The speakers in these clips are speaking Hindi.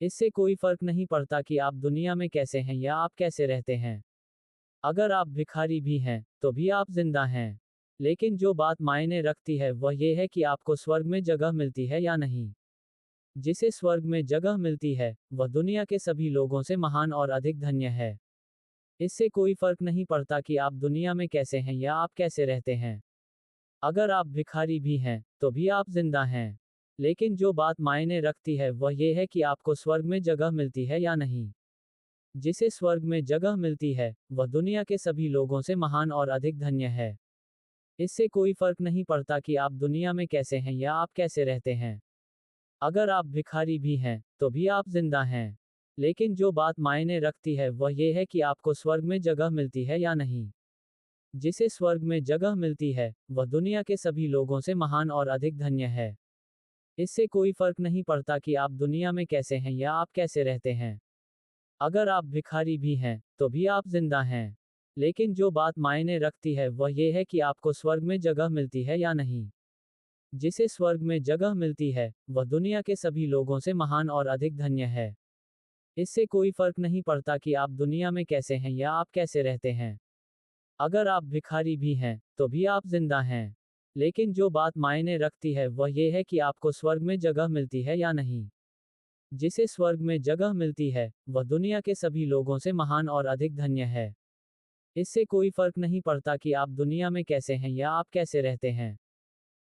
इससे कोई फर्क नहीं पड़ता कि आप दुनिया में कैसे हैं या आप कैसे रहते हैं। अगर आप भिखारी भी हैं, तो भी आप जिंदा हैं। लेकिन जो बात मायने रखती है वह यह है कि आपको स्वर्ग में जगह मिलती है या नहीं। जिसे स्वर्ग में जगह मिलती है, वह दुनिया के सभी लोगों से महान और अधिक धन्य है। इससे कोई फर्क नहीं पड़ता कि आप दुनिया में कैसे हैं या आप कैसे रहते हैं। अगर आप भिखारी भी हैं, तो भी आप जिंदा हैं। लेकिन जो बात मायने रखती है वह यह है कि आपको स्वर्ग में जगह मिलती है या नहीं। जिसे स्वर्ग में जगह मिलती है, वह दुनिया के सभी लोगों से महान और अधिक धन्य है। इससे कोई फर्क नहीं पड़ता कि आप दुनिया में कैसे हैं या आप कैसे रहते हैं। अगर आप भिखारी भी हैं, तो भी आप जिंदा हैं। लेकिन जो बात मायने रखती है वह यह है कि आपको स्वर्ग में जगह मिलती है या नहीं। जिसे स्वर्ग में जगह मिलती है, वह दुनिया के सभी लोगों से महान और अधिक धन्य है। इससे कोई फर्क नहीं पड़ता कि आप दुनिया में कैसे हैं या आप कैसे रहते हैं। अगर आप भिखारी भी हैं, तो भी आप जिंदा हैं। लेकिन जो बात मायने रखती है वह यह है कि आपको स्वर्ग में जगह मिलती है या नहीं। जिसे स्वर्ग में जगह मिलती है, वह दुनिया के सभी लोगों से महान और अधिक धन्य है। इससे कोई फर्क नहीं पड़ता कि आप दुनिया में कैसे हैं या आप कैसे रहते हैं। अगर आप भिखारी भी हैं, तो भी आप जिंदा हैं। लेकिन जो बात मायने रखती है वह यह है कि आपको स्वर्ग में जगह मिलती है या नहीं। जिसे स्वर्ग में जगह मिलती है, वह दुनिया के सभी लोगों से महान और अधिक धन्य है। इससे कोई फर्क नहीं पड़ता कि आप दुनिया में कैसे हैं या आप कैसे रहते हैं।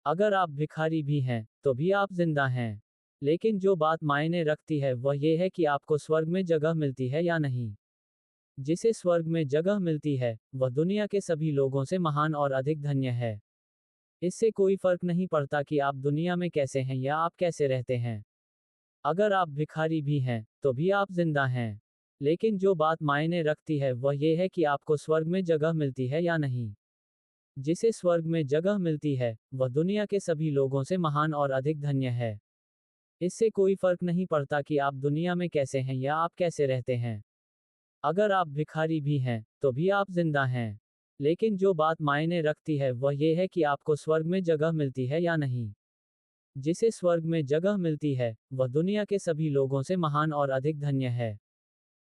अगर आप भिखारी भी हैं, तो भी आप जिंदा हैं। लेकिन जो बात मायने रखती है वह यह है कि आपको स्वर्ग में जगह मिलती है या नहीं। जिसे स्वर्ग में जगह मिलती है, वह दुनिया के सभी लोगों से महान और अधिक धन्य है। इससे कोई फर्क नहीं पड़ता कि आप दुनिया में कैसे हैं या आप कैसे रहते हैं। अगर आप भिखारी भी हैं, तो भी आप जिंदा हैं। लेकिन जो बात मायने रखती है वह यह है कि आपको स्वर्ग में जगह मिलती है या नहीं। जिसे स्वर्ग में जगह मिलती है, वह दुनिया के सभी लोगों से महान और अधिक धन्य है। इससे कोई फर्क नहीं पड़ता कि आप दुनिया में कैसे हैं या आप कैसे रहते हैं। अगर आप भिखारी भी हैं, तो भी आप जिंदा हैं। लेकिन जो बात मायने रखती है वह यह है कि आपको स्वर्ग में जगह मिलती है या नहीं। जिसे स्वर्ग में जगह मिलती है, वह दुनिया के सभी लोगों से महान और अधिक धन्य है।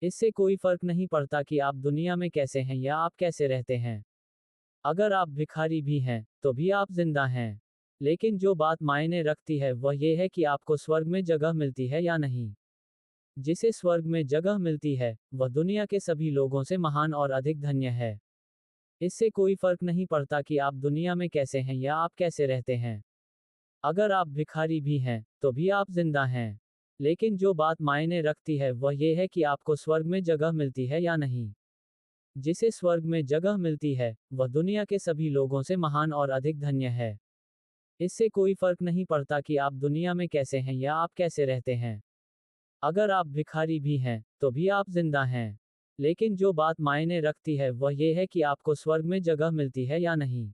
इससे कोई फर्क नहीं पड़ता कि आप दुनिया में कैसे हैं या आप कैसे रहते हैं। अगर आप भिखारी भी हैं, तो भी आप जिंदा हैं। लेकिन जो बात मायने रखती है वह यह है कि आपको स्वर्ग में जगह मिलती है या नहीं। जिसे स्वर्ग में जगह मिलती है, वह दुनिया के सभी लोगों से महान और अधिक धन्य है। इससे कोई फर्क नहीं पड़ता कि आप दुनिया में कैसे हैं या आप कैसे रहते हैं। अगर आप भिखारी भी हैं, तो भी आप जिंदा हैं। लेकिन जो बात मायने रखती है वह यह है कि आपको स्वर्ग में जगह मिलती है या नहीं। जिसे स्वर्ग में जगह मिलती है, वह दुनिया के सभी लोगों से महान और अधिक धन्य है। इससे कोई फर्क नहीं पड़ता कि आप दुनिया में कैसे हैं या आप कैसे रहते हैं। अगर आप भिखारी भी हैं, तो भी आप जिंदा हैं। लेकिन जो बात मायने रखती है वह यह है कि आपको स्वर्ग में जगह मिलती है या नहीं।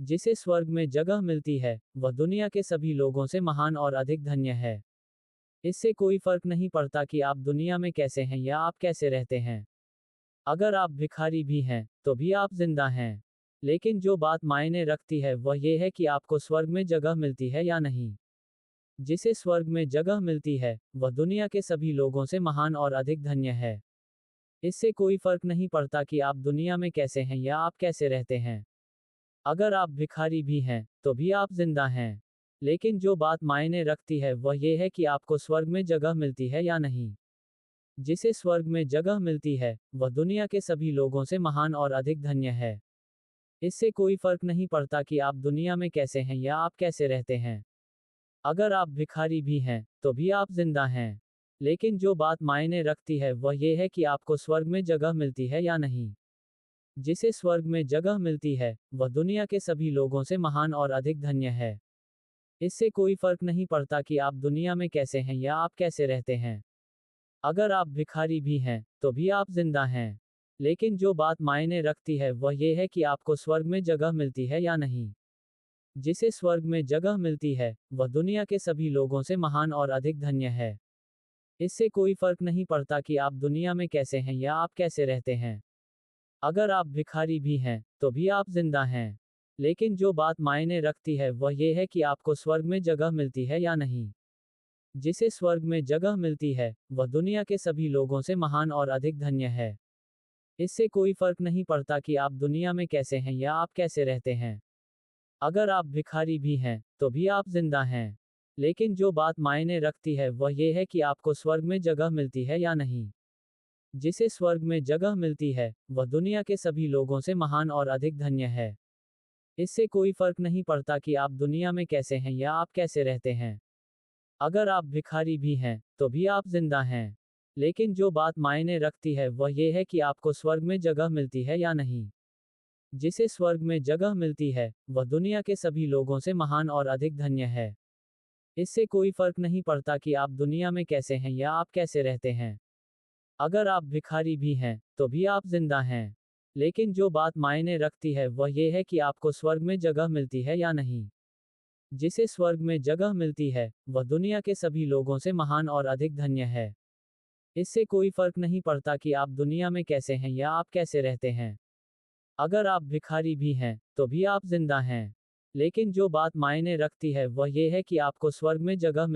जिसे स्वर्ग में जगह मिलती है, वह दुनिया के सभी लोगों से महान और अधिक धन्य है। इससे कोई फर्क नहीं पड़ता कि आप दुनिया में कैसे हैं या आप कैसे रहते हैं। अगर आप भिखारी भी हैं, तो भी आप जिंदा हैं। लेकिन जो बात मायने रखती है वह यह है कि आपको स्वर्ग में जगह मिलती है या नहीं। जिसे स्वर्ग में जगह मिलती है, वह दुनिया के सभी लोगों से महान और अधिक धन्य है। इससे कोई फर्क नहीं पड़ता कि आप दुनिया में कैसे हैं या आप कैसे रहते हैं। अगर आप भिखारी भी हैं, तो भी आप जिंदा हैं। लेकिन जो बात मायने रखती है वह यह है कि आपको स्वर्ग में जगह मिलती है या नहीं। जिसे स्वर्ग में जगह मिलती है, वह दुनिया के सभी लोगों से महान और अधिक धन्य है। इससे कोई फर्क नहीं पड़ता कि आप दुनिया में कैसे हैं या आप कैसे रहते हैं। अगर आप भिखारी भी हैं, तो भी आप जिंदा हैं। लेकिन जो बात मायने रखती है वह यह है कि आपको स्वर्ग में जगह मिलती है या नहीं। जिसे स्वर्ग में जगह मिलती है, वह दुनिया के सभी लोगों से महान और अधिक धन्य है। इससे कोई फर्क नहीं पड़ता कि आप दुनिया में कैसे हैं या आप कैसे रहते हैं। अगर आप भिखारी भी हैं, तो भी आप जिंदा हैं। लेकिन जो बात मायने रखती है वह यह है कि आपको स्वर्ग में जगह मिलती है या नहीं। जिसे स्वर्ग में जगह मिलती है, वह दुनिया के सभी लोगों से महान और अधिक धन्य है। इससे कोई फर्क नहीं पड़ता कि आप दुनिया में कैसे हैं या आप कैसे रहते हैं। अगर आप भिखारी भी हैं, तो भी आप जिंदा हैं। लेकिन जो बात मायने रखती है वह यह है कि आपको स्वर्ग में जगह मिलती है या नहीं। जिसे स्वर्ग में जगह मिलती है, वह दुनिया के सभी लोगों से महान और अधिक धन्य है। इससे कोई फर्क नहीं पड़ता कि आप दुनिया में कैसे हैं या आप कैसे रहते हैं। अगर आप भिखारी भी हैं, तो भी आप जिंदा हैं। लेकिन जो बात मायने रखती है वह ये है कि आपको स्वर्ग में जगह मिलती है या नहीं। जिसे स्वर्ग में जगह मिलती है, वह दुनिया के सभी लोगों से महान और अधिक धन्य है। इससे कोई फर्क नहीं पड़ता कि आप दुनिया में कैसे हैं या आप कैसे रहते हैं। अगर आप भिखारी भी हैं, तो भी आप जिंदा हैं। लेकिन जो बात मायने रखती है वह ये है कि आपको स्वर्ग में जगह मिलती है या नहीं। जिसे स्वर्ग में जगह मिलती है, वह दुनिया के सभी लोगों से महान और अधिक धन्य है। इससे कोई फर्क नहीं पड़ता कि आप दुनिया में कैसे हैं या आप कैसे रहते हैं। अगर आप भिखारी भी हैं, तो भी आप जिंदा हैं। लेकिन जो बात मायने रखती है वह ये है कि आपको स्वर्ग में जगह मिलती है या नहीं। जिसे स्वर्ग में जगह मिलती है, वह दुनिया के सभी लोगों से महान और अधिक धन्य है। इससे कोई फर्क नहीं पड़ता कि आप दुनिया में कैसे हैं या आप कैसे रहते हैं। अगर आप भिखारी भी हैं, तो भी आप जिंदा हैं। लेकिन जो बात मायने रखती है वह ये है कि आपको स्वर्ग में जगह मिल